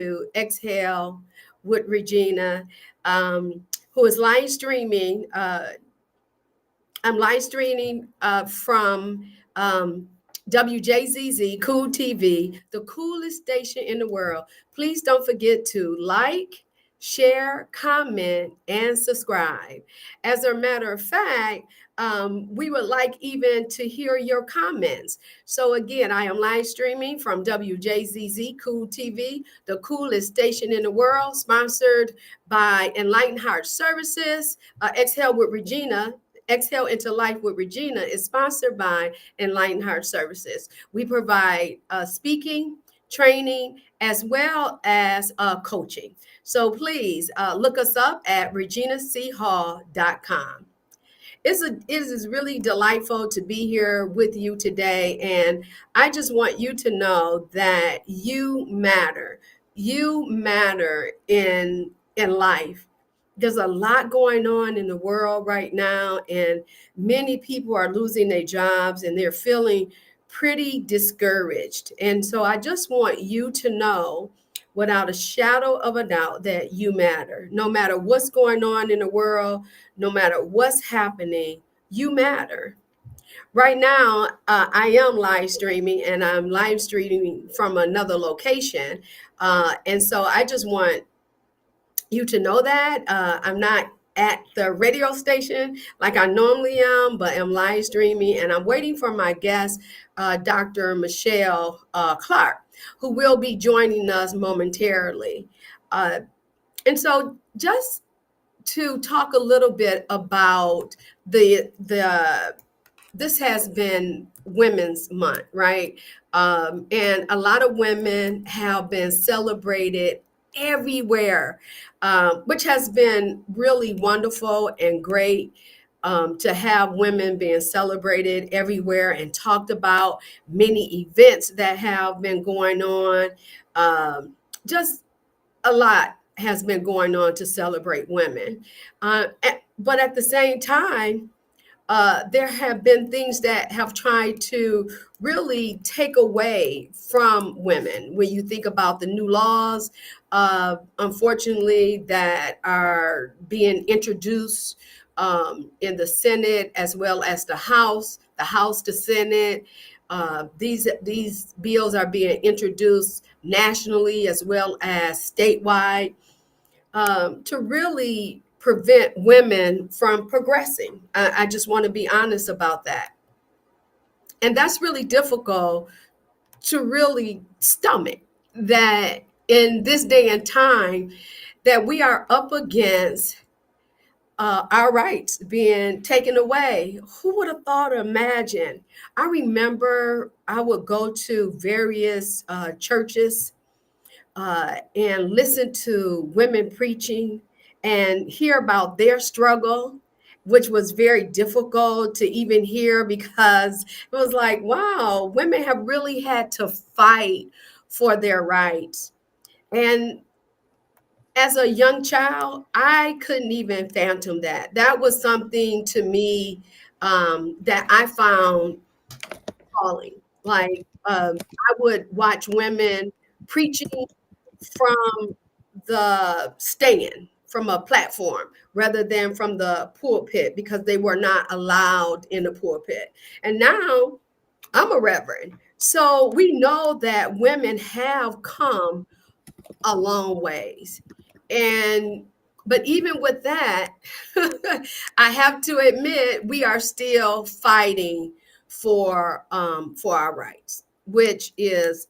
to Exhale with Regina, who is live streaming. I'm live streaming from WJZZ Cool TV, the coolest station in the world. Please don't forget to like, share, comment, and subscribe. As a matter of fact, we would like even to hear your comments. So again, I am live streaming from WJZZ Cool TV, the coolest station in the world, sponsored by Enlightened Heart Services. Exhale with Regina. Exhale into Life with Regina is sponsored by Enlightened Heart Services. We provide speaking, training, as well as coaching. So please look us up at reginachall.com. It is really delightful to be here with you today. And I just want you to know that you matter. You matter in life. There's a lot going on in the world right now, and many people are losing their jobs and they're feeling pretty discouraged. And so I just want you to know without a shadow of a doubt that you matter. No matter what's going on in the world, no matter what's happening, you matter. Right now, I am live streaming, and I'm live streaming from another location. And so I just want you to know that I'm not at the radio station like I normally am, but I'm live streaming, and I'm waiting for my guest, Dr. Michelle Clark, who will be joining us momentarily. And so just to talk a little bit about the this has been Women's Month, right? And a lot of women have been celebrated everywhere, which has been really wonderful and great. To have women being celebrated everywhere and talked about, many events that have been going on. Just a lot has been going on to celebrate women. But at the same time, there have been things that have tried to really take away from women. When you think about the new laws, unfortunately, that are being introduced in the Senate as well as the House to Senate. These bills are being introduced nationally as well as statewide, to really prevent women from progressing. I just want to be honest about that. And that's really difficult to really stomach, that in this day and time that we are up against our rights being taken away. Who would have thought or imagined? I remember I would go to various churches and listen to women preaching and hear about their struggle, which was very difficult to even hear, because it was like, wow, women have really had to fight for their rights. And as a young child, I couldn't even fathom that. That was something to me that I found appalling. Like, I would watch women preaching from the stand, from a platform, rather than from the pulpit, because they were not allowed in the pulpit. And now I'm a reverend. So we know that women have come a long ways. And but even with that, I have to admit we are still fighting for our rights, which is,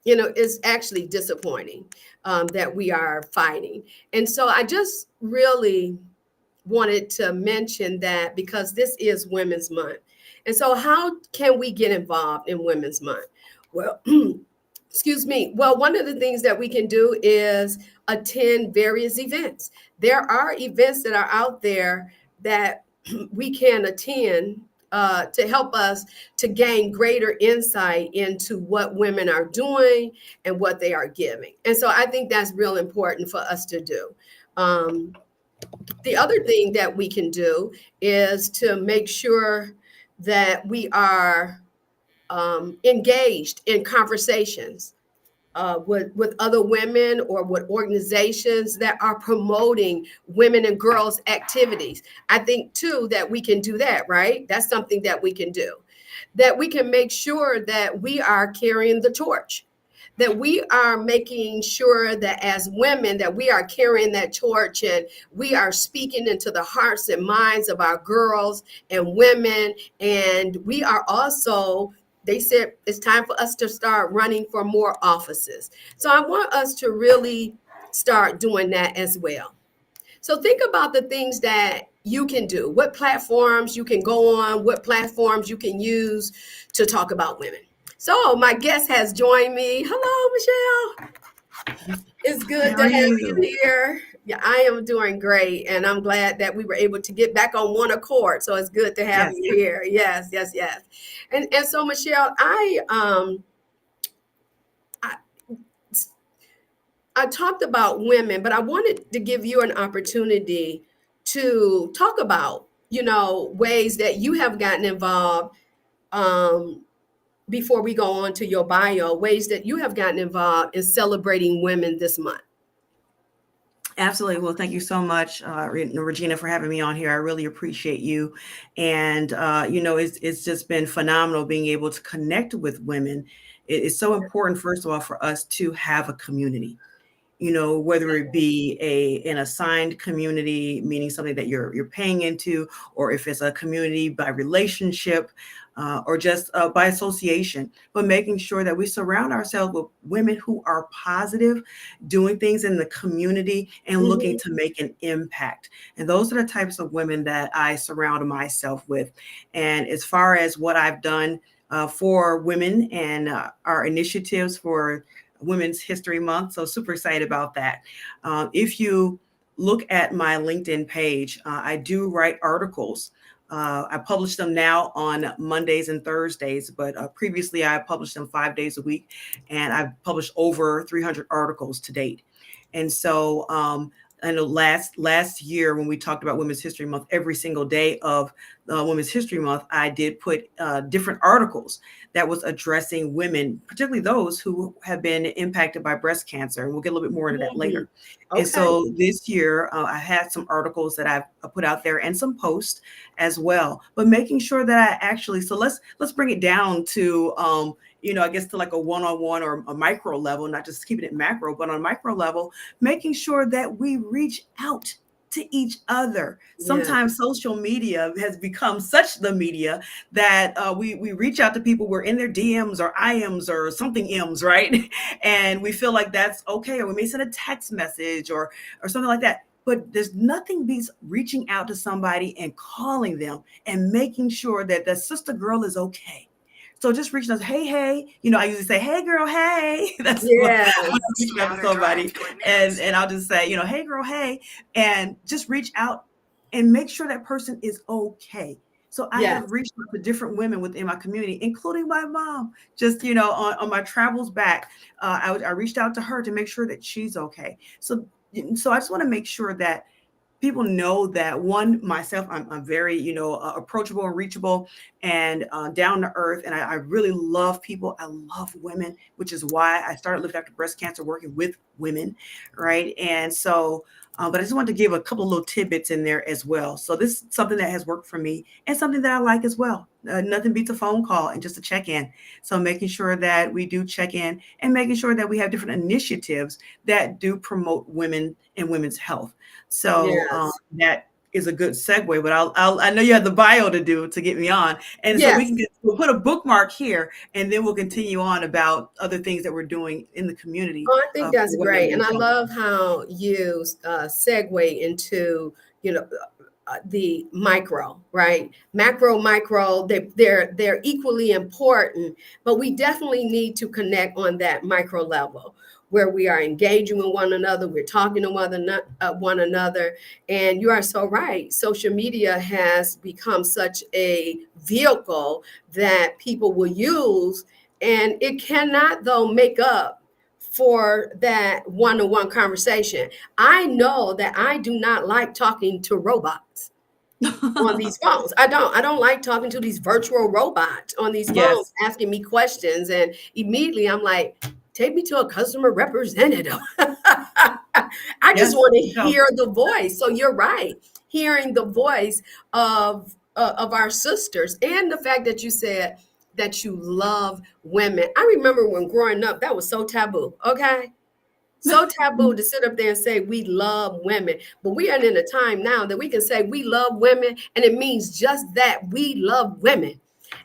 is actually disappointing, that we are fighting. And so I just really wanted to mention that, because this is Women's Month. And so how can we get involved in Women's Month? Well, excuse me. Well, one of the things that we can do is attend various events. There are events that are out there that we can attend to help us to gain greater insight into what women are doing and what they are giving. And so I think that's real important for us to do. The other thing that we can do is to make sure that we are engaged in conversations with other women or with organizations that are promoting women and girls activities. I think too that we can do that, right? That's something that we can do, that we can make sure that we are carrying the torch, that we are making sure that as women that we are carrying that torch, and we are speaking into the hearts and minds of our girls and women. And we are also, they said it's time for us to start running for more offices. So I want us to really start doing that as well. So think about the things that you can do, what platforms you can go on, what platforms you can use to talk about women. So my guest has joined me. Hello, Michelle. It's good How to are have you? you here. Yeah, I am doing great, and I'm glad that we were able to get back on one accord. So it's good to have Yes, you here. Yes, yes, yes. And so Michelle, I I talked about women, but I wanted to give you an opportunity to talk about, ways that you have gotten involved, um, before we go on to your bio, ways that you have gotten involved in celebrating women this month. absolutely. Well, thank you so much, Regina, for having me on here. I really appreciate you. And, it's just been phenomenal being able to connect with women. It is so important, first of all, for us to have a community. Whether it be an assigned community, meaning something that you're paying into, or if it's a community by relationship, or just by association, but making sure that we surround ourselves with women who are positive, doing things in the community and looking Mhm. to make an impact. And those are the types of women that I surround myself with. And as far as what I've done for women and our initiatives for Women's History Month. So super excited about that. If you look at my LinkedIn page, I do write articles. I publish them now on Mondays and Thursdays, but previously I published them 5 days a week, and I've published over 300 articles to date. And so I know last year when we talked about Women's History Month, every single day of Women's History Month, I did put different articles that was addressing women, particularly those who have been impacted by breast cancer. And we'll get a little bit more into that Mhm. later. And Okay. so this year, I had some articles that I've put out there and some posts as well. But making sure that I actually, so let's bring it down to I guess to like a one-on-one or a micro level, not just keeping it macro, but on a micro level, making sure that we reach out to each other. Yeah. Sometimes social media has become such the media that we reach out to people. We're in their DMs or IMs or something M's, right? And we feel like that's okay, or we may send a text message or something like that. But there's nothing beats reaching out to somebody and calling them and making sure that the sister girl is okay. So just reaching out, hey, I usually say, hey girl, hey. That's when I'm Yes. reaching out to somebody, and I'll just say, hey girl, hey, and just reach out and make sure that person is okay. So I Yes. have reached out to different women within my community, including my mom. Just on my travels back, I reached out to her to make sure that she's okay. So I just want to make sure that people know that one, myself, I'm very approachable and reachable and down to earth, and I really love people. I love women, which is why I started looking after breast cancer, working with women, right? And so but I just wanted to give a couple of little tidbits in there as well. So this is something that has worked for me and something that I like as well. Nothing beats a phone call and just a check in. So making sure that we do check in and making sure that we have different initiatives that do promote women and women's health. So Yes. that is a good segue, but I know you have the bio to do to get me on. And so Yes. we'll put a bookmark here and then we'll continue on about other things that we're doing in the community Oh, I think for that's women and great. And women's I health. love how you segue into, you know, the micro, right? Macro, micro, they're equally important, but we definitely need to connect on that micro level where we are engaging with one another, we're talking to one another. And you are so right. Social media has become such a vehicle that people will use, and it cannot, though, make up for that one-on-one conversation. I know that I do not like talking to robots on these phones. I don't like talking to these virtual robots on these phones Yes. asking me questions, and immediately I'm like, take me to a customer representative. I just Yes, want to go. hear the voice. So you're right, hearing the voice of our sisters, and the fact that you said that you love women. I remember when growing up, that was so taboo. Okay, so taboo to sit up there and say we love women. But we are in a time now that we can say we love women, and it means just that, we love women.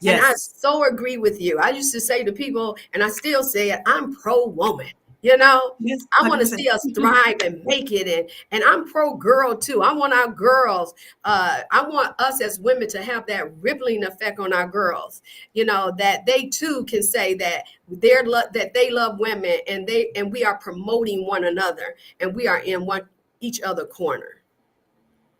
And I Yes, so agree with you. I used to say to people, and I still say it, I'm pro woman. You know, yes, I want to 100%. see us thrive and make it. And I'm pro girl too. I want our girls, I want us as women to have that rippling effect on our girls, you know, that they too can say that that they love women, and we are promoting one another, and we are in one each other corner.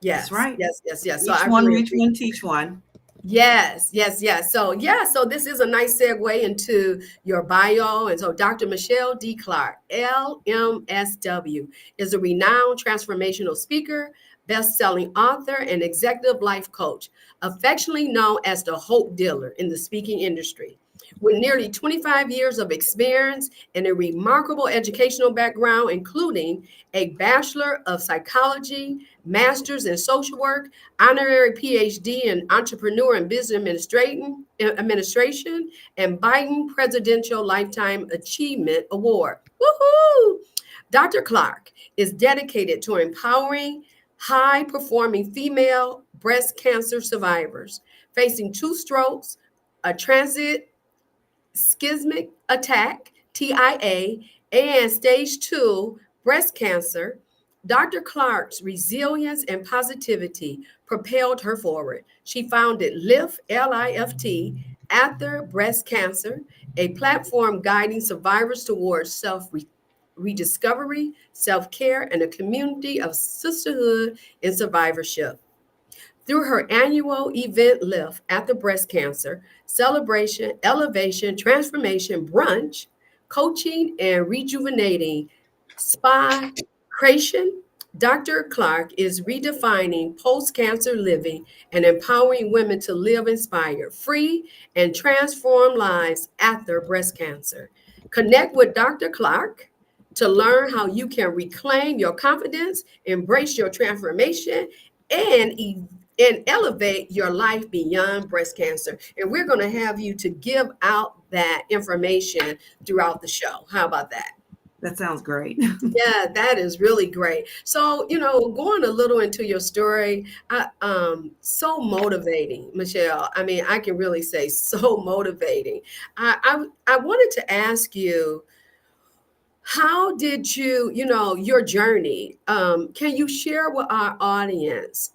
That's Yes, right. yes, yes, yes. So Each I one really reach agree. one, teach one. Yes, yes, yes. So, yeah, so this is a nice segue into your bio. And so, Dr. Michelle D. Clark, LMSW, is a renowned transformational speaker, best-selling author, and executive life coach, affectionately known as the Hope Dealer in the speaking industry. With nearly 25 years of experience and a remarkable educational background, including a Bachelor of Psychology, Master's in Social Work, honorary PhD in Entrepreneur and Business Administration, and Biden Presidential Lifetime Achievement Award. Woohoo! Dr. Clark is dedicated to empowering high performing female breast cancer survivors facing two strokes, a transit schismic attack, TIA, and stage 2 breast cancer. Dr. Clark's resilience and positivity propelled her forward. She founded LIFT, LIFT, After Breast Cancer, a platform guiding survivors towards self rediscovery, self care, and a community of sisterhood in survivorship. Through her annual event Lift at the Breast Cancer Celebration, Elevation, Transformation Brunch, coaching and rejuvenating spa creation, Dr. Clark is redefining post cancer living and empowering women to live inspired, free, and transform lives after breast cancer. Connect with Dr. Clark to learn how you can reclaim your confidence, embrace your transformation, and elevate your life beyond breast cancer. And we're going to have you to give out that information throughout the show. How about that? That sounds great. Yeah, that is really great. So, you know, going a little into your story, so motivating, Michelle. I mean, I can really say so motivating. I wanted to ask you, how did you, you know, your journey? Can you share with our audience?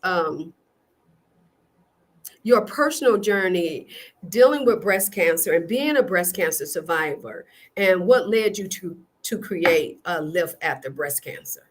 Your personal journey dealing with breast cancer and being a breast cancer survivor, and what led you to create a Live After Breast Cancer.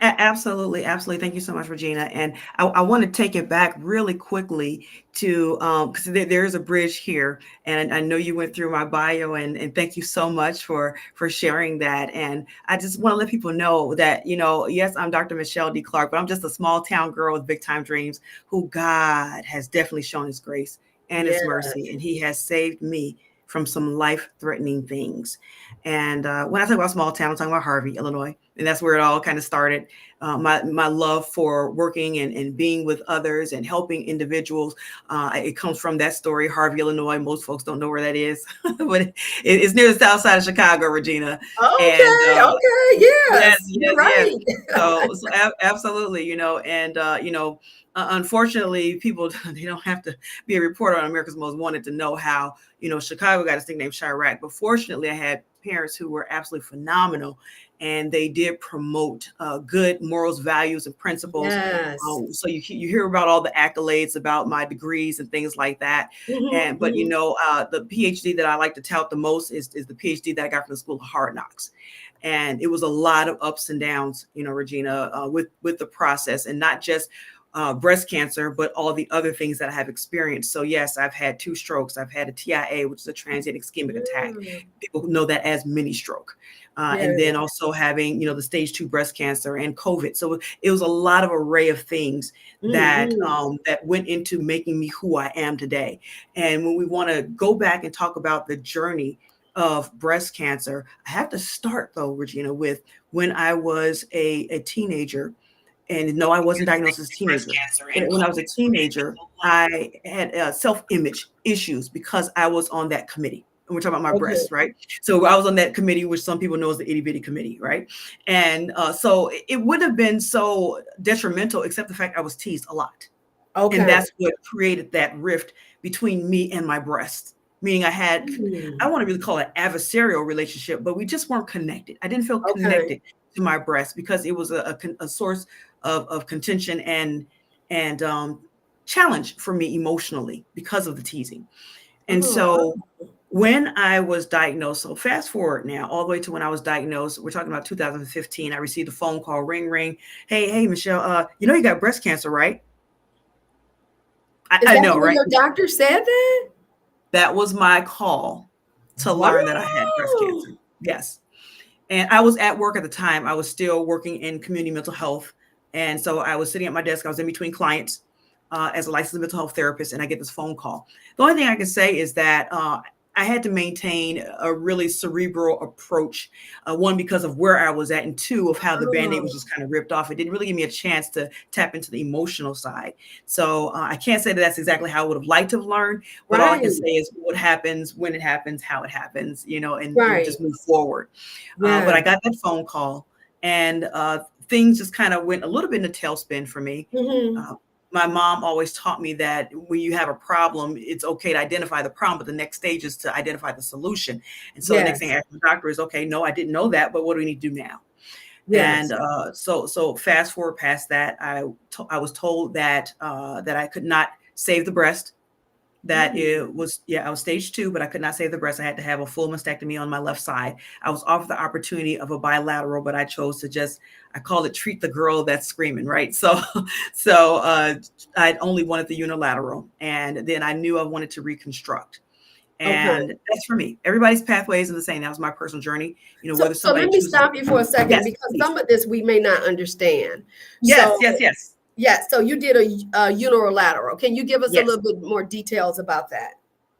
Absolutely, absolutely. Thank you so much, Regina. And I want to take it back really quickly to because there is a bridge here, and I know you went through my bio, and thank you so much for sharing that. And I just want to let people know that, you know, yes, I'm Dr. Michelle D. Clark, but I'm just a small town girl with big time dreams who God has definitely shown His grace and His mercy, Yes. and He has saved me from some life threatening things. And when I talk about small town, I'm talking about Harvey, Illinois, and that's where it all kind of started. My love for working and being with others and helping individuals. It comes from that story, Harvey, Illinois. Most folks don't know where that is, but it's near the south side of Chicago, Regina. And Okay. Okay. yes, Yes, you're yes, yes. right. Absolutely, you know, and unfortunately, people they don't have to be a reporter on America's Most Wanted to know how, you know, Chicago got a thing named Chirac. But fortunately, I had parents who were absolutely phenomenal, and they did promote good morals, values, and principles. Yes. So you hear about all the accolades about my degrees and things like that. Hmm. And but you know, the PhD that I like to tout the most is the PhD that I got from the School of Hard Knocks. And it was a lot of ups and downs, you know, Regina, with the process, and not just breast cancer, but all the other things that I have experienced. So yes, I've had two strokes. I've had a TIA, which is a transient ischemic attack. Mm, People know that as mini stroke. And then yes. also having, you know, the stage 2 breast cancer and COVID. So it was a lot of array of things that Hmm. that went into making me who I am today. And when we want to go back and talk about the journey of breast cancer, I have to start though, Regina, with when I was a teenager. And no, I wasn't diagnosed as a teenager. But when I was a teenager, I had self-image issues because I was on that committee. And we're talking about my Okay. breasts, right? So I was on that committee, which some people know as the itty bitty committee, right? And so it wouldn't have been so detrimental, except the fact I was teased a lot. And Okay. that's what created that rift between me and my breasts. Meaning I had, I don't want to really call it adversarial relationship, but we just weren't connected. I didn't feel Okay. connected to my breast because it was a source of contention and challenge for me emotionally because of the teasing. And Oh, so when I was diagnosed, so fast forward now, all the way to when I was diagnosed, we're talking about 2015, I received a phone call, ring, ring. Hey, Michelle, you got breast cancer, right? is I that know, when right? your doctor said that? That was my call to Wow. learn that I had breast cancer. Yes. And I was at work at the time. I was still working in community mental health. And so I was sitting at my desk. I was in between clients as a licensed mental health therapist, and I get this phone call. The only thing I can say is that I had to maintain a really cerebral approach. One, because of where I was at, and two, of how the Band-Aid was Oh, just kind of ripped off. It didn't really give me a chance to tap into the emotional side. So I can't say that that's exactly how I would have liked to have learned, but all I can right. say is what happens, when it happens, how it happens, and Right. just move forward. But Yeah. I got that phone call, and things just kind of went a little bit in a tailspin for me. Hmm. Uh, my mom always taught me that when you have a problem, it's okay to identify the problem, but the next stage is to identify the solution. And so the next thing I Yes. asked the doctor is, okay, no, I didn't know that, but what do we need to do now? And Yes. so fast forward past that, I was told that that I could not save the breast, that Mm. it was, yeah, I was stage 2, but I could not save the breast. I had to have a full mastectomy on my left side. I was offered the opportunity of a bilateral, but I chose to just, I call it treat the girl that's screaming, right? So I only wanted the unilateral, and then I knew I wanted to reconstruct. Okay. And that's for me. Everybody's pathway isn't the same. That was my personal journey. So, Whether so somebody let me chooses, stop you for a second yes, because please. some of this we may not understand. Yes, So, yes, yes, yeah, so you did a unilateral. Can you give us a yes. little bit more details about that?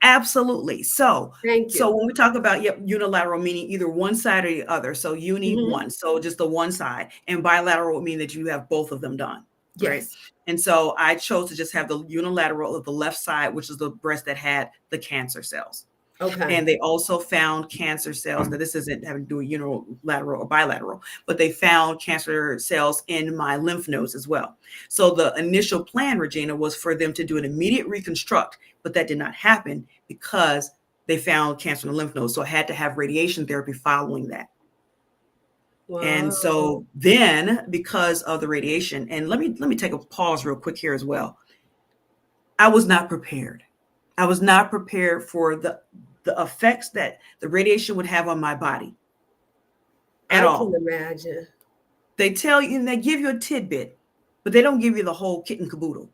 Absolutely. So, Thank so you. when we talk about, yep, unilateral, meaning either one side or the other. So uni Hmm. one, so just the one side, and bilateral would mean that you have both of them done, right? Yes. And so I chose to just have the unilateral of the left side, which is the breast that had the cancer cells. Okay. And they also found cancer cells. Now, this isn't having to do with unilateral or bilateral, but they found cancer cells in my lymph nodes as well. So the initial plan, Regina, was for them to do an immediate reconstruct, but that did not happen because they found cancer in the lymph nodes. So I had to have radiation therapy following that. And Wow. so then, because of the radiation, and let me take a pause real quick here as well. I was not prepared. I was not prepared for the effects that the radiation would have on my body at I can all. imagine. They tell you and they give you a tidbit, but they don't give you the whole kit and caboodle.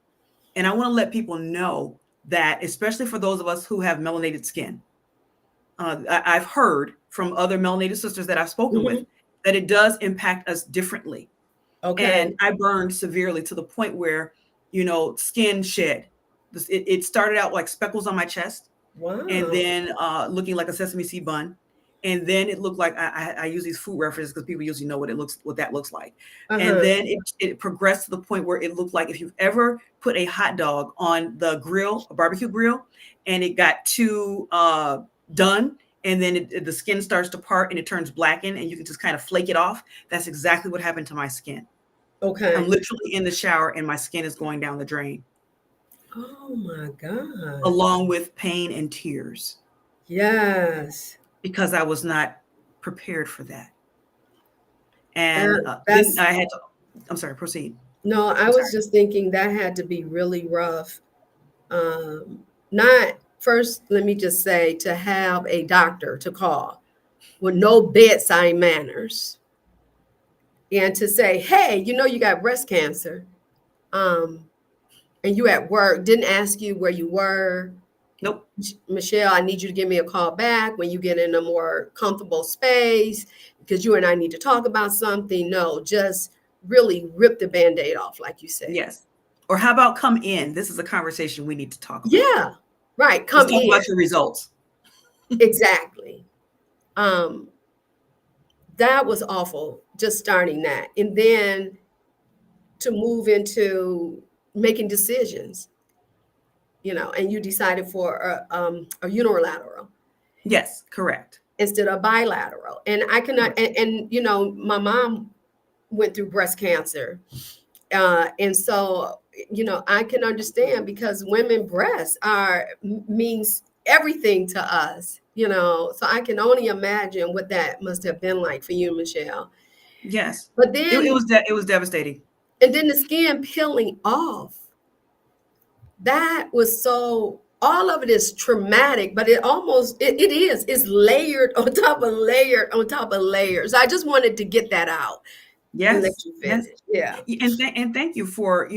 And I want to let people know that, especially for those of us who have melanated skin, I've heard from other melanated sisters that I've spoken with Hmm. that it does impact us differently. And Okay. I burned severely to the point where, skin shed. It started out like speckles on my chest, and Wow. then looking like a sesame seed bun. And then it looked like I use these food references because people usually know what that looks like. And Uh-huh. then it progressed to the point where it looked like if you've ever put a hot dog on the grill, a barbecue grill, and it got too done, and then the skin starts to part and it turns blackened, and you can just kind of flake it off. That's exactly what happened to my skin. I'm Okay. literally in the shower and my skin is going down the drain, Oh my God. along with pain and tears, Yes. because I was not prepared for that. And then That's I had to, I'm sorry, proceed. no, I I'm was sorry. just thinking that had to be really rough. Not first, let me just say to have a doctor to call with no bedside manners and to say, hey, you got breast cancer. Um, and you at work, didn't ask you where you were. Nope. Michelle, I need you to give me a call back when you get in a more comfortable space because you and I need to talk about something. No, just really rip the band-aid off, like you said. Yes. Or how about come in? This is a conversation we need to talk about. Yeah, right. Let's Come talk in. about your results. Exactly. Um, that was awful, just starting that. And then to move into making decisions, and you decided for a unilateral Yes, correct. instead of bilateral. And I cannot, Correct. my mom went through breast cancer. And so, I can understand because women breasts means everything to us, so I can only imagine what that must have been like for you, Michelle. Yes. But It was devastating. and then the skin peeling off, that was so, all of it is traumatic, but it is, it's layered on top of layer on top of layers. I just wanted to get that out and let Yes. you Yes. finish. Yeah. And thank you for,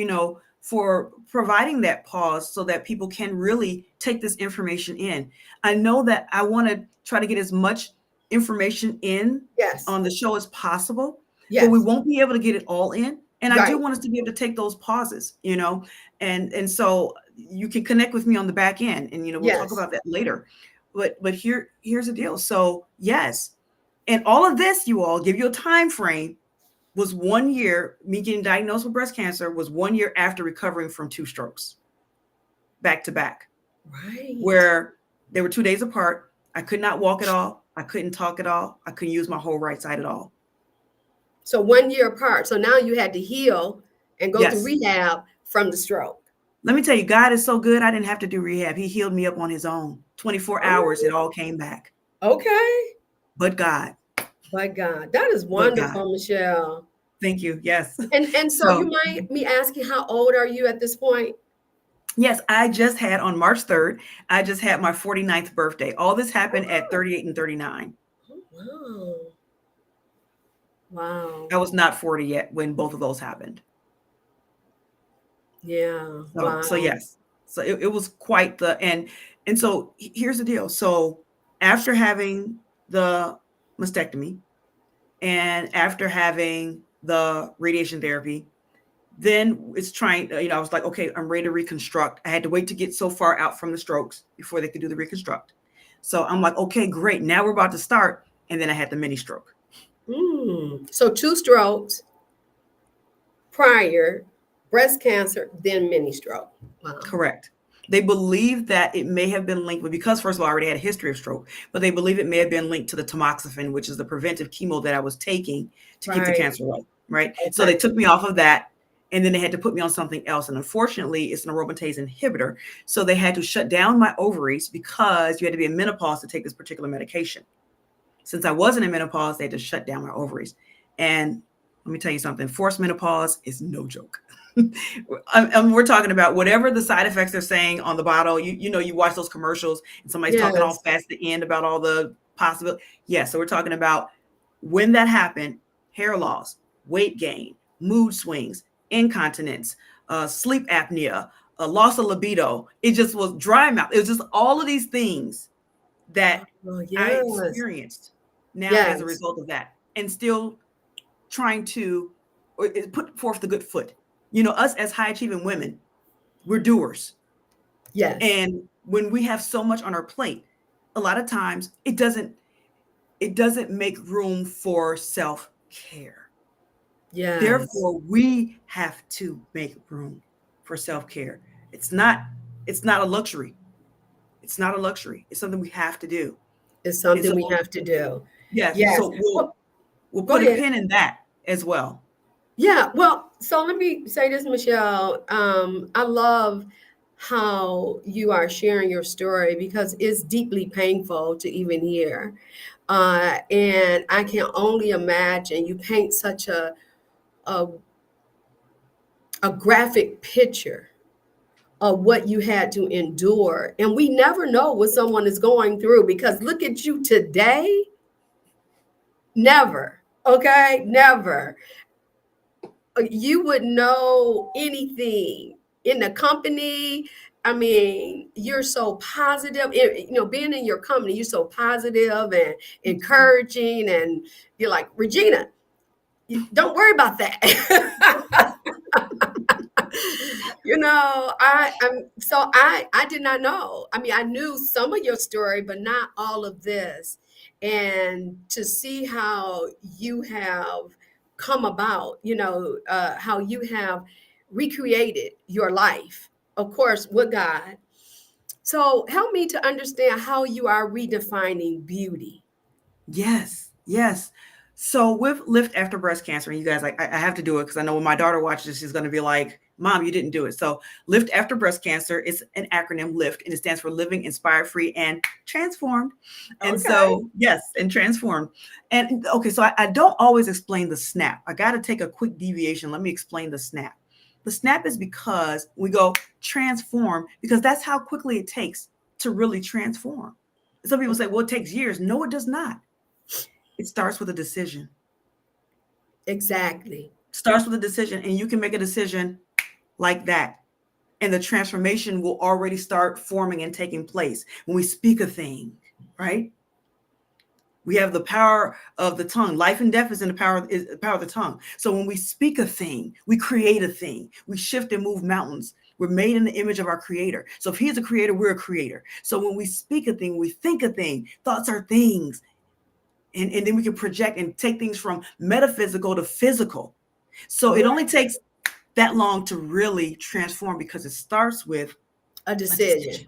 for providing that pause so that people can really take this information in. I know that I want to try to get as much information in Yes. on the show as possible, but we Yes. won't be able to get it all in. And I do Right. want us to be able to take those pauses, and so you can connect with me on the back end, and we'll talk Yes. about that later. But here's the deal. So yes, and all of this, you all, give you a time frame, was 1 year. Me getting diagnosed with breast cancer was 1 year after recovering from 2 strokes back to back, Right. where they were 2 days apart. I could not walk at all. I couldn't talk at all. I couldn't use my whole right side at all. So 1 year apart. So now you had to heal and go through Yes. rehab from the stroke. Let me tell you, God is so good. I didn't have to do rehab. He healed me up on his own. 24 hours, it Oh, all came back. okay. But God, My God, that is but God. wonderful, Michelle. Thank you. Yes. And so you So, mind me asking, how old are you at this point? yes, I just had on March 3rd, I just had my 49th birthday. All this happened at 38 and 39. Oh, wow. Wow. I was not 40 yet when both of those happened. Yeah. So Wow. yes. So it was quite and so here's the deal. So after having the mastectomy and after having the radiation therapy, then it's trying, I was like, okay, I'm ready to reconstruct. I had to wait to get so far out from the strokes before they could do the reconstruct. So I'm like, okay, great. Now we're about to start. And then I had the mini stroke. So 2 strokes prior, breast cancer, then mini stroke. Wow. Correct. They believe that it may have been linked, but because first of all, I already had a history of stroke, but they believe it may have been linked to the tamoxifen, which is the preventive chemo that I was taking to keep the Right. cancer away. Right. So Okay. they took me off of that, and then they had to put me on something else. And unfortunately, it's an aromatase inhibitor. So they had to shut down my ovaries because you had to be in menopause to take this particular medication. Since I wasn't in menopause, they had to shut down my ovaries. And let me tell you something, forced menopause is no joke. We're talking about whatever the side effects they're saying on the bottle. You watch those commercials and somebody's talking all Yes. fast at the end about all the possible. Yeah, so we're talking about when that happened: hair loss, weight gain, mood swings, incontinence, sleep apnea, a loss of libido. It just was dry mouth. It was just all of these things that Oh, I yes. experienced now as a Yes. result of that, and still trying to put forth the good foot. Us as high achieving women, we're doers. Yes. And when we have so much on our plate, a lot of times it doesn't make room for self-care. Yes. Therefore, we have to make room for self-care. It's not it's not a luxury. It's not a luxury. It's something we have to do. It's And something so we have to do. yes, Yes. so we'll Well, we'll go put a ahead. pin in that as well. Yeah, well, so let me say this, Michelle. I love how you are sharing your story because it's deeply painful to even hear. And I can only imagine you paint such a, a graphic picture of what you had to endure. And we never know what someone is going through because look at you today. Never. Okay. Never. You would know anything in the company. I mean, you're so positive. Being in your company, you're so positive and encouraging, and you're like, Regina, don't worry about that. I did not know. I mean, I knew some of your story, but not all of this. and to see how you have come about, how you have recreated your life, of course, with God. So help me to understand how you are redefining beauty. Yes, yes. So with Lift After Breast Cancer, and you guys, like, I have to do it because I know when my daughter watches this, she's going to be like, "Mom, you didn't do it." So Lift After Breast Cancer is an acronym, LIFT, and it stands for Living Inspired, Free, and Transformed. And Okay. so, yes, and transformed. And okay, so I don't always explain the SNAP. I got to take a quick deviation. Let me explain the SNAP. The SNAP is because we go transform because that's how quickly it takes to really transform. Some people say, "Well, it takes years." No, it does not. It starts with a decision. Exactly. Starts with a decision, and you can make a decision like that. And the transformation will already start forming and taking place when we speak a thing, right? We have the power of the tongue. Life and death is in the power of the tongue. So when we speak a thing, we create a thing. We shift and move mountains. We're made in the image of our creator. So if he's a creator, we're a creator. So when we speak a thing, we think a thing. Thoughts are things. And then we can project and take things from metaphysical to physical. So it only Right. takes that long to really transform because it starts with A a decision. decision.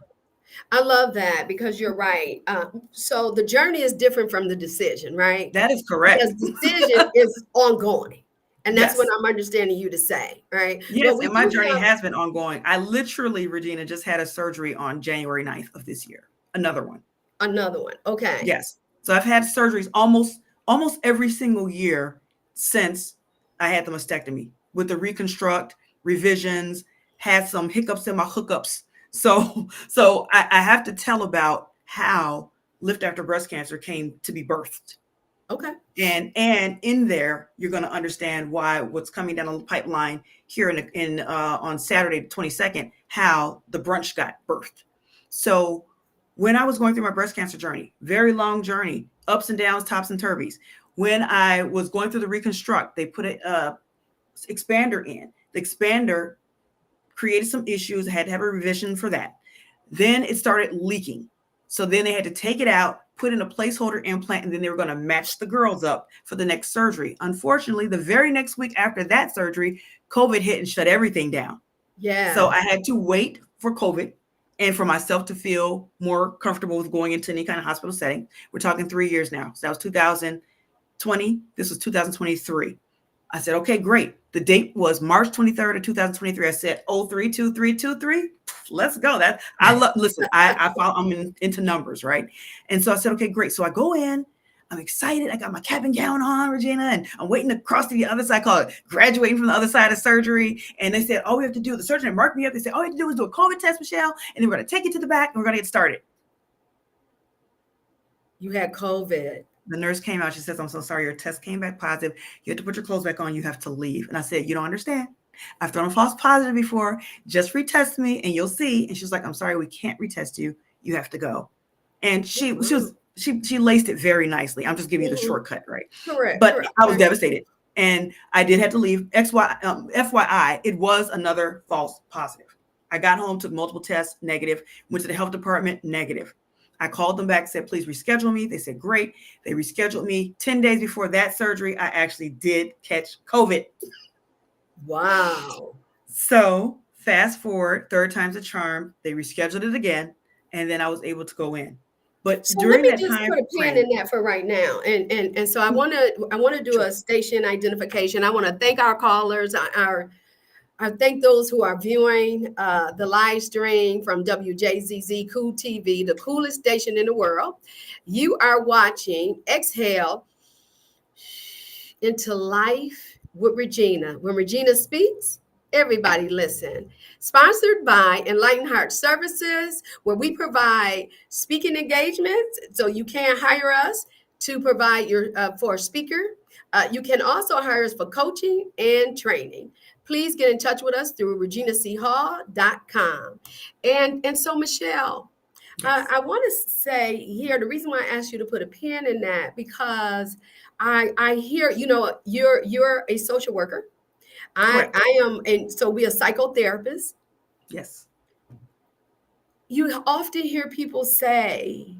I love that because you're right. So the journey is different from the decision, right? That is Because correct. decision is ongoing. And that's what Yes. I'm understanding you to say, right? Yes. But we And my do journey have has been ongoing. I literally, Regina, just had a surgery on January 9th of this year. Another one. another one. Okay. Yes. So I've had surgeries almost every single year since I had the mastectomy with the reconstruct, revisions, had some hiccups in my hookups. So I have to tell about how Lift After Breast Cancer came to be birthed. Okay. And in there you're going to understand why what's coming down the pipeline here in on Saturday the 22nd, how the brunch got birthed. So when I was going through my breast cancer journey, very long journey, ups and downs, tops and turbies, when I was going through the reconstruct, they put a expander in. The expander created some issues. I had to have a revision for that. Then it started leaking. So then they had to take it out, put in a placeholder implant, and then they were going to match the girls up for the next surgery. Unfortunately, the very next week after that surgery, COVID hit and shut everything down. So Yeah. I had to wait for COVID and for myself to feel more comfortable with going into any kind of hospital setting. We're talking 3 years now. So that was 2020. This was 2023. I said, okay, great. The date was March 23rd of 2023. I said, 032323. Let's go. That I love. Listen, I follow. Into numbers, right? And so I said, okay, great. So I go in. I'm excited. I got my cap and gown on, Regina, and I'm waiting to cross to the other side. Call it graduating from the other side of surgery. And they said, all we have to do. The surgeon marked me up. They said, all we have to do is do a COVID test, Michelle, and then we're going to take you to the back and we're going to get started. You had COVID. The nurse came out. She says, I'm so sorry. Your test came back positive. You have to put your clothes back on. You have to leave. And I said, you don't understand. I've thrown a false positive before. Just retest me and you'll see. And she's like, I'm sorry, we can't retest you. You have to go. And she laced it very nicely. I'm just giving you the Mhm. shortcut, right? Correct. But Correct. I was Okay. devastated. And I did have to leave. FYI, it was another false positive. I got home, took multiple tests, negative, went to the health department, negative. I called them back, said, please reschedule me. They said, great. They rescheduled me. 10 days before that surgery, I actually did catch COVID. Wow. So fast forward, third time's a charm. They rescheduled it again, and then I was able to go in. But So let during me that just time put a pin in frame, that for right now. And so I want to do sure. a station identification. I want to thank our callers, I thank those who are viewing the live stream from WJZZ Cool TV, the coolest station in the world. You are watching Exhale into Life with Regina. When Regina speaks, everybody listen. Sponsored by Enlightened Heart Services, where we provide speaking engagements. So you can hire us to provide your for a speaker. You can also hire us for coaching and training. Please get in touch with us through reginachall.com. And so, Michelle, Yes, I want to say here the reason why I asked you to put a pin in that because I hear you're a social worker. correct. I am, and so we are psychotherapists. Yes, You often hear people say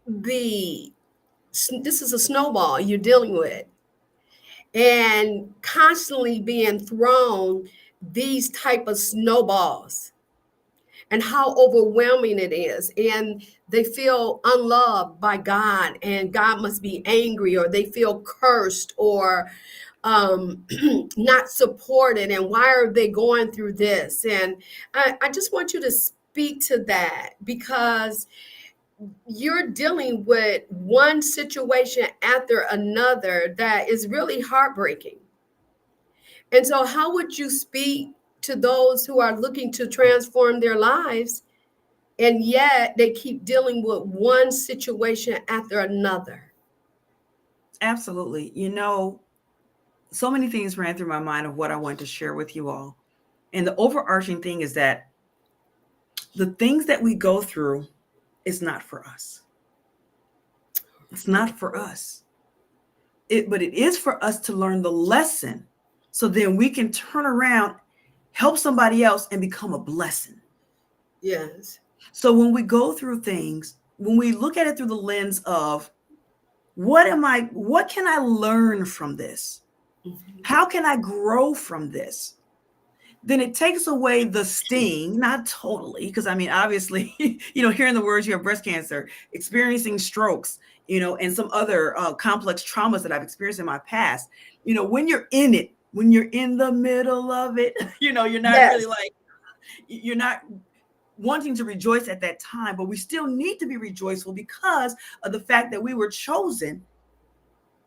the this is a snowball you're dealing with, and constantly being thrown these type of snowballs, and how overwhelming it is, and they feel unloved by God, and God must be angry, or they feel cursed, or not supported, and why are they going through this? And I just want you to speak to that, because you're dealing with one situation after another that is really heartbreaking. And so, how would you speak to those who are looking to transform their lives, and yet they keep dealing with one situation after another? Absolutely. So many things ran through my mind of what I wanted to share with you all. And the overarching thing is that the things that we go through is not for us. It's not for us. But it is for us to learn the lesson, so then we can turn around, help somebody else, and become a blessing. Yes. So when we go through things, when we look at it through the lens of what can I learn from this? Mhm. How can I grow from this? Then it takes away the sting, not totally, because I mean, obviously, hearing the words you have breast cancer, experiencing strokes, and some other complex traumas that I've experienced in my past, when you're in it, when you're in the middle of it, you're not really Yes. like, you're not wanting to rejoice at that time, but we still need to be rejoiceful because of the fact that we were chosen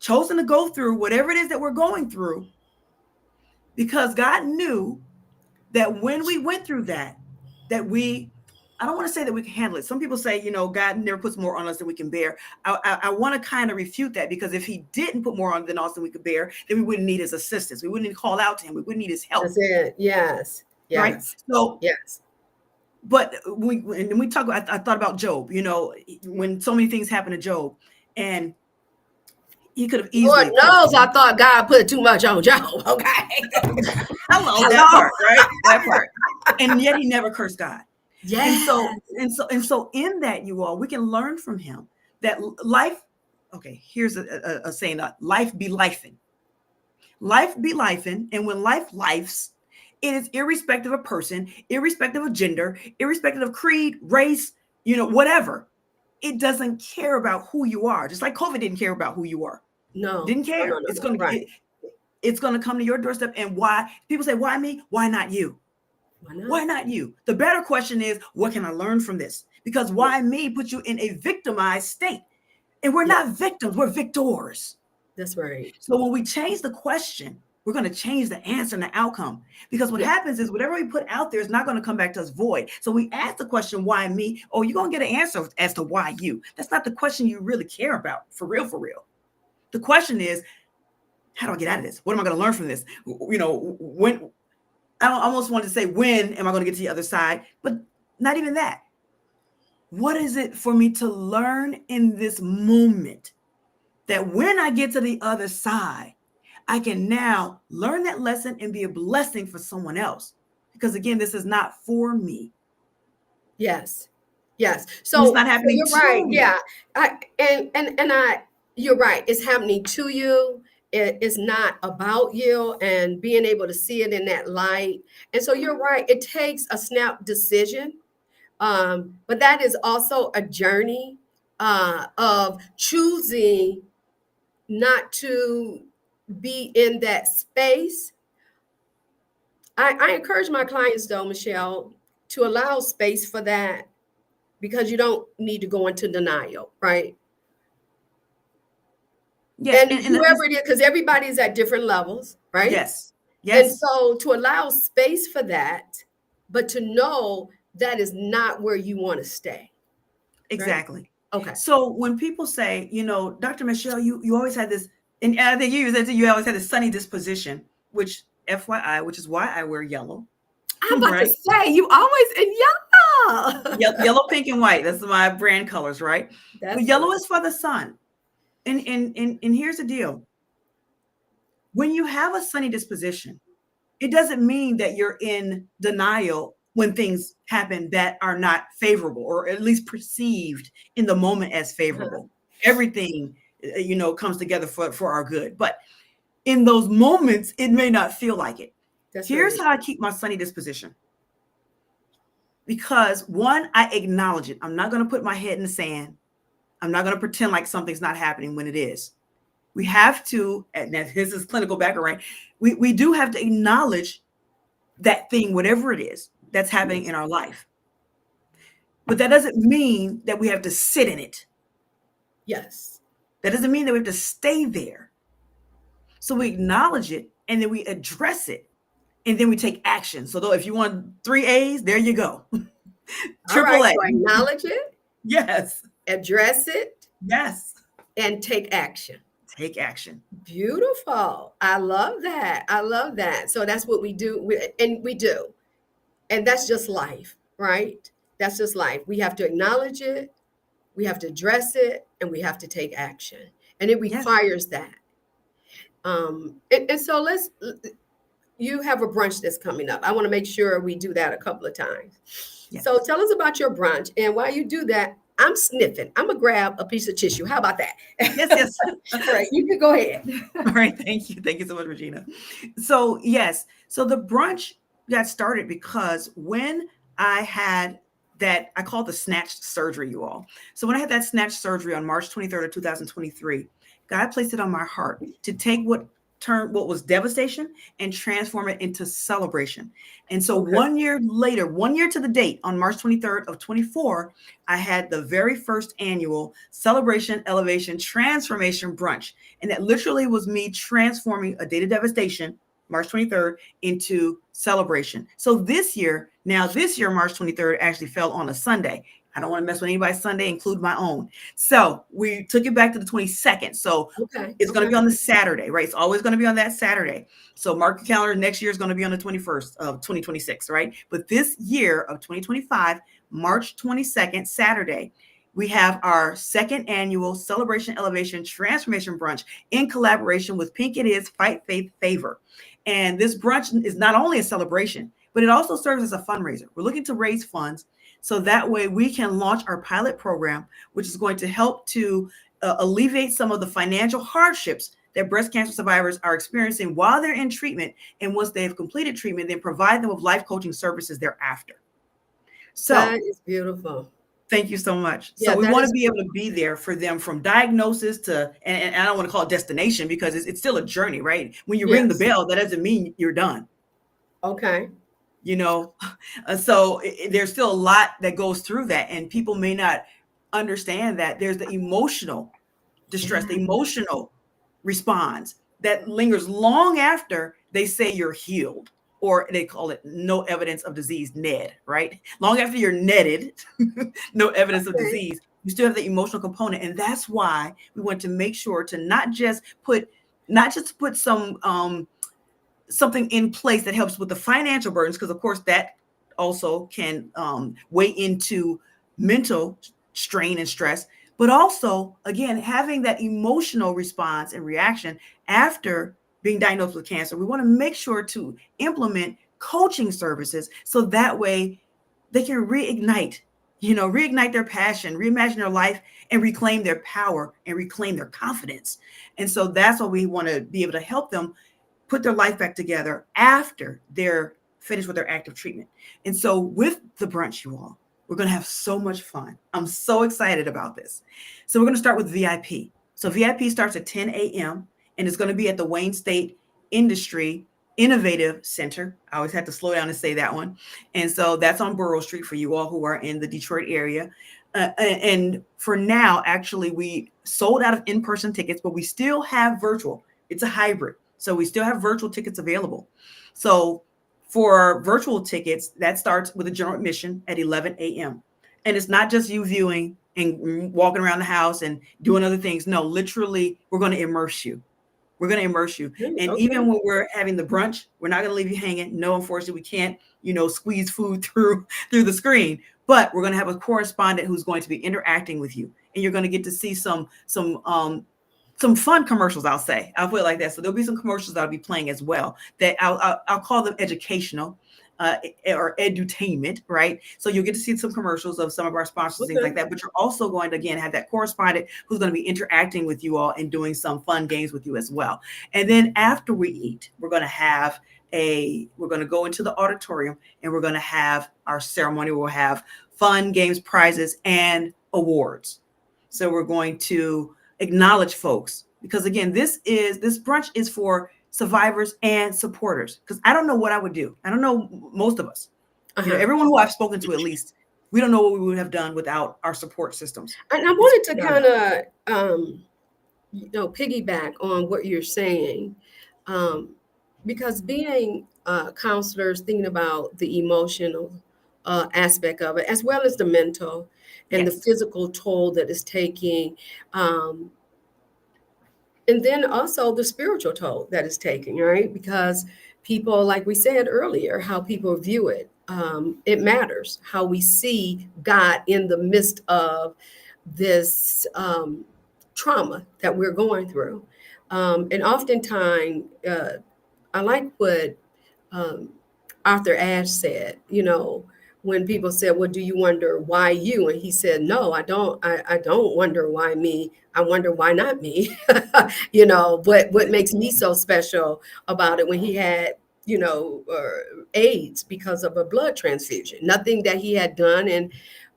to go through whatever it is that we're going through, because God knew that when we went through that I don't want to say that we can handle it. Some people say, God never puts more on us than we can bear. I want to kind of refute that, because if he didn't put more on than us than we could bear, then we wouldn't need his assistance. We wouldn't need to call out to him. We wouldn't need his help. That's it. Yes. Right. Yes. So, Yes. but when we talk about, I thought about Job, when so many things happened to Job, and he could have Lord easily cursed knows God. I thought God put too much on Job. Okay. Hello, that Hello. part, right? That part. And yet he never cursed God. And Yes. so in that, you all, we can learn from him that life, okay, here's a saying, life be lifing. Life be lifing. And when life lifes, it is irrespective of person, irrespective of gender, irrespective of creed, race, whatever. It doesn't care about who you are. Just like COVID didn't care about who you are. No. Didn't No. No. care. No. It's No. going to Right. it's going to come to your doorstep. And why? People say, why me? Why not you? Why not? Why not you? The better question is, what can I learn from this? Because why me puts you in a victimized state. And we're Yeah. not victims, we're victors. That's right. So when we change the question, we're going to change the answer and the outcome. Because what Yeah. happens is whatever we put out there is not going to come back to us void. So we ask the question, why me? Oh, you're going to get an answer as to why you. That's not the question you really care about, for real, for real. The question is, how do I get out of this? What am I going to learn from this? When I almost want to say, when am I going to get to the other side? But not even that. What is it for me to learn in this moment, that when I get to the other side, I can now learn that lesson and be a blessing for someone else? Because again, this is not for me. Yes. Yes. And it's So not happening you're right. to me. Yeah. You're right. It's happening to you. It's not about you, and being able to see it in that light. And so you're right. It takes a snap decision. But that is also a journey of choosing not to be in that space. I encourage my clients, though, Michelle, to allow space for that, because you don't need to go into denial, right? Yes. And And whoever it is, because everybody's at different levels, right? yes. And Yes. so to allow space for that, but to know that is not where you want to stay, right? Exactly. Okay. So when people say, Dr. Michelle, you always had this, and I think you always had this sunny disposition, which FYI, which is why I wear yellow, I'm about to right? say, you always in yellow. Yellow, pink, and white. That's my brand colors, right? But That's yellow right. is for the sun. And here's the deal. When you have a sunny disposition, it doesn't mean that you're in denial when things happen that are not favorable, or at least perceived in the moment as Uh-huh. favorable. Everything comes together for our good. But in those moments, it may not feel like it. That's Here's right. how I keep my sunny disposition. Because one, I acknowledge it. I'm not going to put my head in the sand. I'm not going to pretend like something's not happening when it is. We have to, and this is clinical background, right? We do have to acknowledge that thing, whatever it is that's happening in our life. But that doesn't mean that we have to sit in it. Yes. That doesn't mean that we have to stay there. So we acknowledge it and then we address it and then we take action. So though, if you want 3 A's, there you go. All right. Triple A. So acknowledge it, Yes. address it, Yes. and take action. Take action. Beautiful. I love that. I love that. So that's what we do. And we do. And that's just life, right? That's just life. We have to acknowledge it, we have to address it, and we have to take action. And it Yes. requires that. And so you have a brunch that's coming up. I want to make sure we do that a couple of times. Yes. So tell us about your brunch. And while you do that, I'm sniffing. I'm going to grab a piece of tissue. How about that? Yes. All right. You can go ahead. All right. Thank you. Thank you so much, Regina. So, yes. So the brunch got started because when I had that, I call the snatched surgery, you all. So when I had that snatched surgery on March 23rd of 2023, God placed it on my heart to take what was devastation and transform it into celebration. And so 1 year later, 1 year to the date, on March 23rd of 24, I had the very first annual celebration, elevation, transformation brunch. And that literally was me transforming a day of devastation, March 23rd, into celebration. So this year, March 23rd actually fell on a Sunday. I don't want to mess with anybody's Sunday, include my own. So we took it back to the 22nd. So it's going to be on the Saturday, right? It's always going to be on that Saturday. So mark your calendar. Next year is going to be on the 21st of 2026, right? But this year of 2025, March 22nd, Saturday, we have our second annual celebration, elevation, transformation brunch in collaboration with Pink It Is, Fight Faith, Favor. And this brunch is not only a celebration, but it also serves as a fundraiser. We're looking to raise funds so that way we can launch our pilot program, which is going to help to alleviate some of the financial hardships that breast cancer survivors are experiencing while they're in treatment. And once they have completed treatment, then provide them with life coaching services thereafter. So that is beautiful. Thank you so much. Yeah, so we want to be beautiful. able to be there for them from diagnosis to, and I don't want to call it destination because it's still a journey, right? When you ring the bell, that doesn't mean you're done. Okay. So there's still a lot that goes through that, and people may not understand that there's the emotional distress, the emotional response that lingers long after they say you're healed, or they call it no evidence of disease, NED, right? Long after you're netted, no evidence of disease, you still have the emotional component. And that's why we want to make sure to not just put some something in place that helps with the financial burdens, because of course that also can weigh into mental strain and stress, but also, again, having that emotional response and reaction after being diagnosed with cancer. We want to make sure to implement coaching services so that way they can reignite their passion, reimagine their life, and reclaim their power and reclaim their confidence. And so that's what we want to be able to help them put their life back together after they're finished with their active treatment. And so with the brunch, you all, we're going to have so much fun. I'm so excited about this. So we're going to start with VIP. So VIP starts at 10 a.m. and it's going to be at the Wayne State Industry Innovative Center. I always have to slow down and say that one. And so that's on Borough Street for you all who are in the Detroit area. And for now, actually, we sold out of in-person tickets, but we still have virtual. It's a hybrid. So we still have virtual tickets available. So for virtual tickets, that starts with a general admission at 11 a.m. And it's not just you viewing and walking around the house and doing other things. No, literally, we're going to immerse you. We're going to immerse you. And even when we're having the brunch, we're not going to leave you hanging. No, unfortunately, we can't, squeeze food through the screen. But we're going to have a correspondent who's going to be interacting with you. And you're going to get to see some fun commercials, I'll say. I'll put it like that. So there'll be some commercials that'll be playing as well that I'll call them educational. or edutainment, right? So you'll get to see some commercials of some of our sponsors, things like Okay. that. But you're also going to, again, have that correspondent who's going to be interacting with you all and doing some fun games with you as well. And then after we eat, we're going to go into the auditorium and we're going to have our ceremony. We'll have fun games, prizes, and awards. So we're going to acknowledge folks because again, this brunch is for survivors and supporters. Because I don't know what I would do. I don't know most of us. Uh-huh. Everyone who I've spoken to, at least, we don't know what we would have done without our support systems. And I It's wanted to kind of piggyback on what you're saying, um, because being counselors, thinking about the emotional aspect of it, as well as the mental and the yes, physical toll that it's taking, um, and then also the spiritual toll that it's taking, right? Because people, like we said earlier, how people view it, it matters how we see God in the midst of this trauma that we're going through. And oftentimes, I like what um, Arthur Ashe said, when people said, well, do you wonder why you? And he said, no, I don't. I don't wonder why me. I wonder why not me. What makes me so special about it when he had, AIDS because of a blood transfusion, nothing that he had done.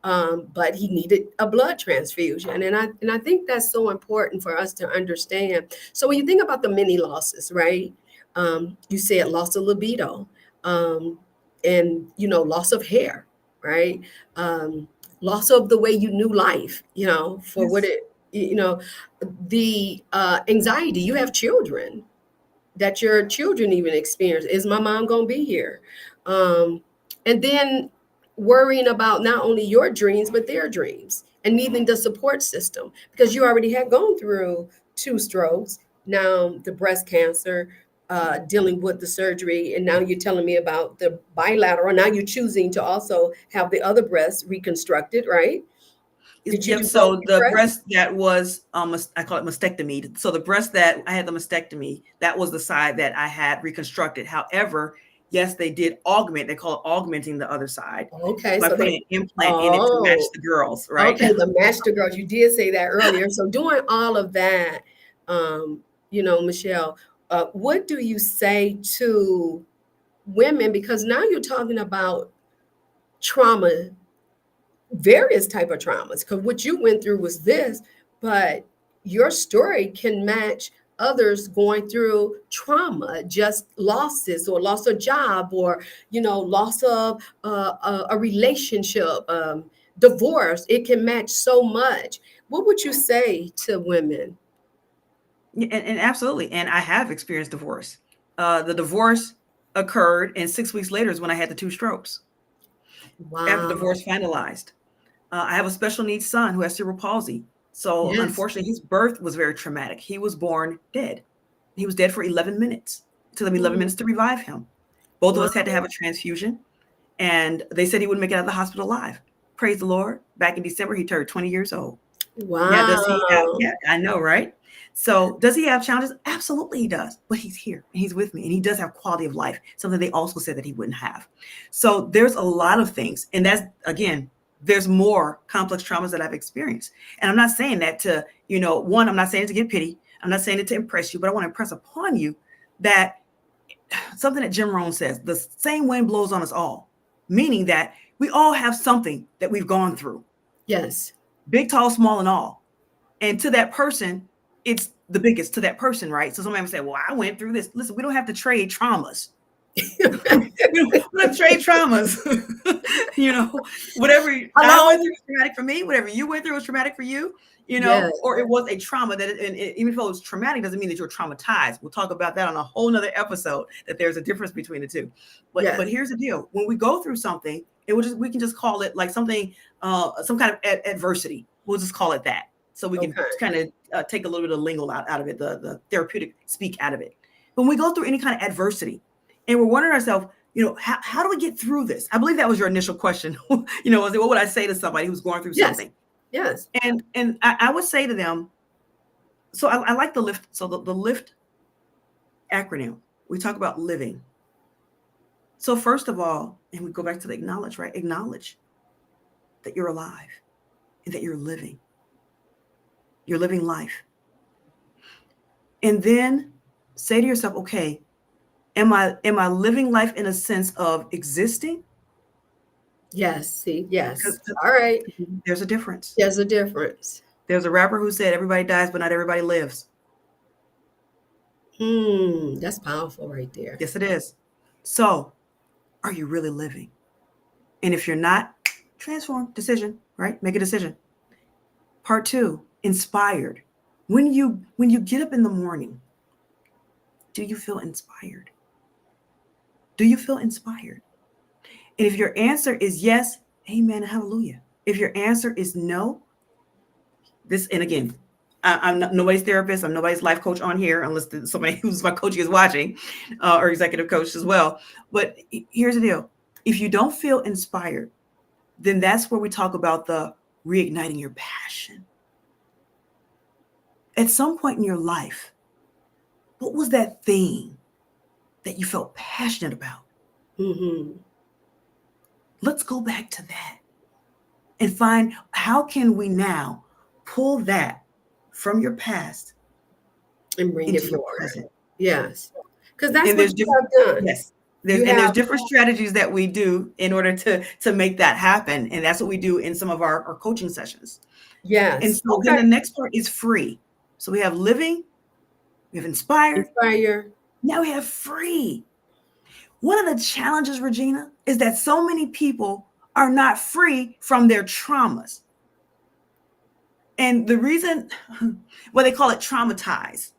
But he needed a blood transfusion. And I think that's so important for us to understand. So when you think about the many losses, right? You said loss of libido, um, and loss of hair, right? Um, Loss of the way you knew life, for what yes, it, the anxiety. You have children, that your children even experience. Is my mom going to be here? Um, and then worrying about not only your dreams, but their dreams, and needing the support system because you already had gone through 2 strokes, now the breast cancer, dealing with the surgery, and now you're telling me about the bilateral. Now you're choosing to also have the other breast reconstructed, right? Did you yep. do both So your the breasts? breast that was, I call it mastectomy. So the breast that I had the mastectomy, that was the side that I had reconstructed. However, yes, they did augment. They call it augmenting the other side Okay, by so putting they, an implant in it to match oh, the girls, right? okay, the master girls. You did say that earlier. So doing all of that, Michelle, what do you say to women? Because now you're talking about trauma, various type of traumas. Because what you went through was this, but your story can match others going through trauma, just losses or loss of job, or loss of a relationship, divorce. It can match so much. What would you say to women? Yeah, and absolutely. And I have experienced divorce. The divorce occurred, and 6 weeks later is when I had the 2 strokes after Wow. divorce finalized. I have a special needs son who has cerebral palsy. So Yes. unfortunately, his birth was very traumatic. He was born dead. He was dead for 11 minutes. It took them 11 Mm. minutes to revive him. Both of Wow. us had to have a transfusion, and they said he wouldn't make it out of the hospital alive. Praise the Lord. Back in December, he turned 20 years old. Now, does he have, Wow. yeah, I know, right? So, does he have challenges? Absolutely, he does. But he's here and he's with me, and he does have quality of life, something they also said that he wouldn't have. So, there's a lot of things. And that's, again, there's more complex traumas that I've experienced. And I'm not saying that to, one, I'm not saying it to get pity. I'm not saying it to impress you, but I want to impress upon you that something that Jim Rohn says, the same wind blows on us all, meaning that we all have something that we've gone through, Yes. big, tall, small, and all. And to that person, it's the biggest to that person, right? So somebody would say, well, I went through this. Listen, we don't have to trade traumas. We don't have to trade traumas. Whatever I went Hello. through was traumatic for me, whatever you went through was traumatic for you, Yes. or it was a trauma even if it was traumatic, doesn't mean that you're traumatized. We'll talk about that on a whole nother episode, that there's a difference between the two. But Yes. here's the deal. When we go through something, we can just call it like something, some kind of adversity. We'll just call it that. So we can Okay. kind of take a little bit of lingo out of it, the therapeutic speak out of it. When we go through any kind of adversity and we're wondering ourselves, how do we get through this? I believe that was your initial question. Was it, what would I say to somebody who's going through Yes. something? Yes. And I would say to them, so I like the lift. So the lift acronym, we talk about living. So first of all, and we go back to the acknowledge, right? Acknowledge that you're alive and that you're living life. And then say to yourself, okay, am I living life in a sense of existing? Yes. See, Because yes. All right. there's a difference. There's a difference. There's a rapper who said everybody dies, but not everybody lives. That's powerful right there. Yes, it is. So are you really living? And if you're not, transform, decision, right? Make a decision. Part two, inspired. When you get up in the morning, do you feel inspired? Do you feel inspired? And if your answer is yes, amen, hallelujah. If your answer is no, and again, I'm not, nobody's therapist. I'm nobody's life coach on here, unless somebody who's my coach is watching, or executive coach as well. But here's the deal: if you don't feel inspired, then that's where we talk about the reigniting your passion. At some point in your life, what was that thing that you felt passionate about? Mm-hmm. Let's go back to that and find how can we now pull that from your past And bring it into your forward. present. Yes. Because that's And what there's you have done. yes, You there's have, different strategies that we do in order to make that happen, and that's what we do in some of our coaching sessions. And yes. so then Okay. the next part is free. So we have living, we have inspired, Inspire. now we have free. One of the challenges, Regina, is that so many people are not free from their traumas. And the reason, well, they call it traumatized,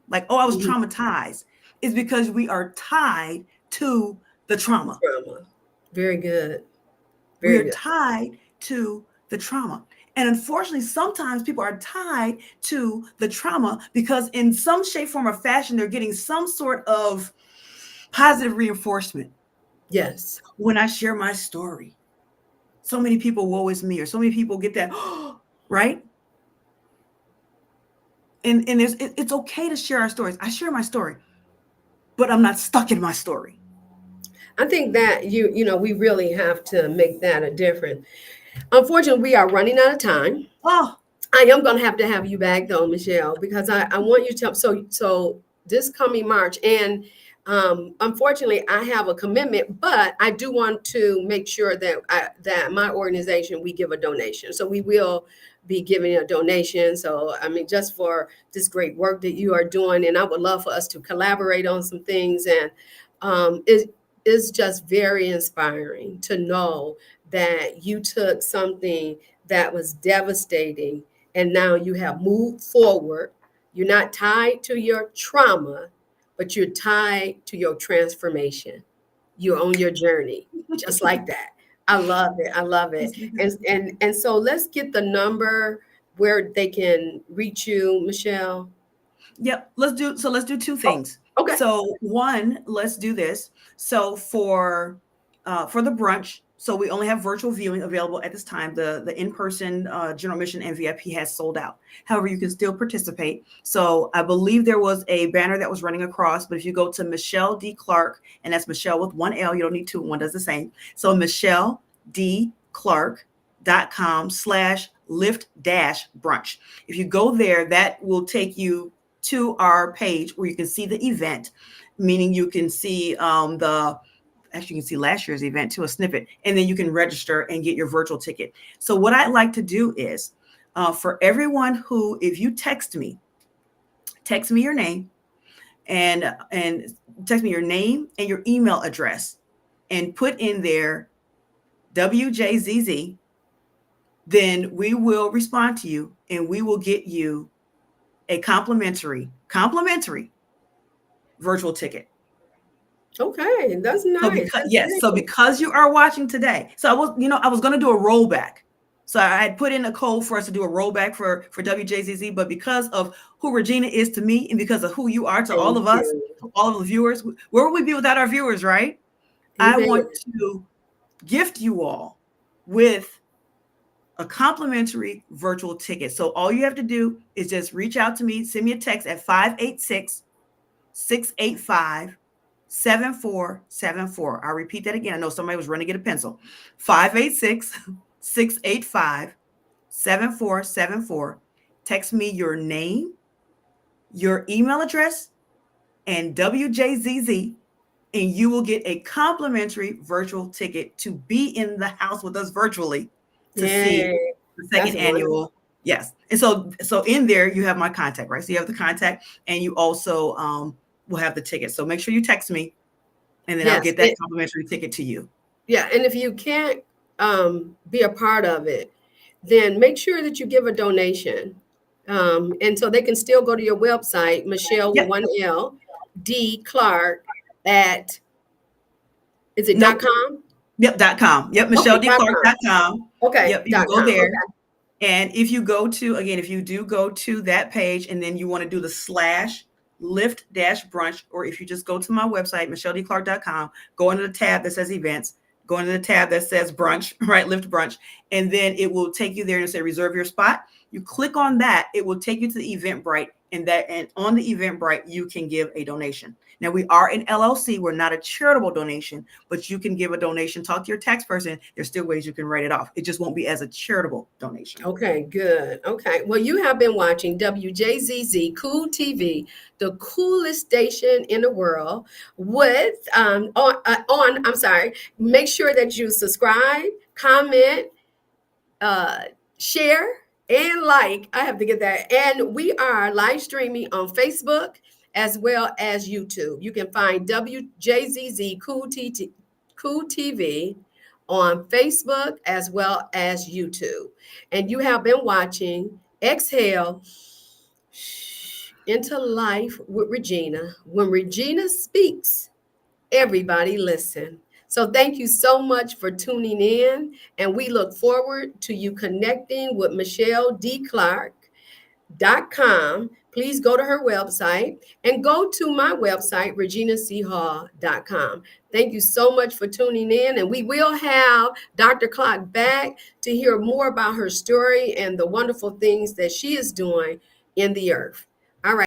like, oh, I was Mhm. traumatized, is because we are tied to the trauma. Trauma. Very good. We Very are good. tied to the trauma. And unfortunately, sometimes people are tied to the trauma because in some shape, form, or fashion, they're getting some sort of positive reinforcement. Yes. When I share my story, so many people, woe is me, or so many people get that, right? And it's okay to share our stories. I share my story, but I'm not stuck in my story. I think that we really have to make that a difference. Unfortunately, we are running out of time. Oh, I am going to have you back though, Michelle, because I want you to. So this coming March, and unfortunately, I have a commitment, but I do want to make sure that my organization, we give a donation. So we will be giving a donation. So I mean, just for this great work that you are doing, and I would love for us to collaborate on some things. And it is just very inspiring to know that you took something that was devastating and now you have moved forward. You're not tied to your trauma, but you're tied to your transformation. You're on your journey, just like that. I love it. I love it. And so let's get the number where they can reach you, Michelle. yep. Let's do two Oh, things. okay. So one, let's do this. So for the brunch, so we only have virtual viewing available at this time. The in-person general admission and VIP has sold out. However, you can still participate. So I believe there was a banner that was running across, but if you go to Michelle D. Clark, and that's Michelle with one L, you don't need two, one does the same. So michelledclark.com/lift-brunch. If you go there, that will take you to our page where you can see the event, meaning you can see actually you can see last year's event to a snippet, and then you can register and get your virtual ticket. So what I'd like to do is for everyone who, if you text me your name and text me your name and your email address and put in there WJZZ, then we will respond to you and we will get you a complimentary virtual ticket. Okay, that's So nice. because That's yes, so great. because you are watching today, so I was going to do a rollback. So I had put in a code for us to do a rollback for WJZZ, but because of who Regina is to me and because of who you are to all Thank of us, you. to all of the viewers, where would we be without our viewers, right? I Amen. want to gift you all with a complimentary virtual ticket. So all you have to do is just reach out to me, send me a text at 586 685 7474. I'll repeat that again. I know somebody was running to get a pencil. 586-685-7474. Text me your name, your email address, and WJZZ, and you will get a complimentary virtual ticket to be in the house with us virtually to see Yay. the That's second wonderful. annual. Yes. And so in there you have my contact, right? So you have the contact, and you also will have the ticket. So make sure you text me, and then I'll Yes. get that complimentary ticket to you. Yeah. And if you can't be a part of it, then make sure that you give a donation. And so they can still go to your website, Michelle with Yep. one L, D Clark at, is it Nope. .com? Yep. .com. Yep. Okay, .com. MichelleDClark.com. Okay, Yep. You can go .com. there. Okay. And if you go to, again, if you do go to that page and then you want to do the slash lift dash brunch, or if you just go to my website, MichelleDClark.com, go into the tab that says events, go into the tab that says brunch, right? Lift brunch. And then it will take you there and say reserve your spot. You click on that, it will take you to the Eventbrite, and on the Eventbrite, you can give a donation. Now, we are an LLC. We're not a charitable donation, but you can give a donation. Talk to your tax person. There's still ways you can write it off. It just won't be as a charitable donation. Okay, good. Okay. Well, you have been watching WJZZ Cool TV, the coolest station in the world. With I'm sorry. Make sure that you subscribe, comment, uh, share, and like. I have to get that. And we are live streaming on Facebook as well as YouTube. You can find WJZZ Cool TV on Facebook as well as YouTube. And you have been watching Exhale into Life with Regina. When Regina speaks, everybody listen. So thank you so much for tuning in, and we look forward to you connecting with MichelleDClark.com. Please go to her website and go to my website, reginachall.com. Thank you so much for tuning in, and we will have Dr. Clark back to hear more about her story and the wonderful things that she is doing in the earth.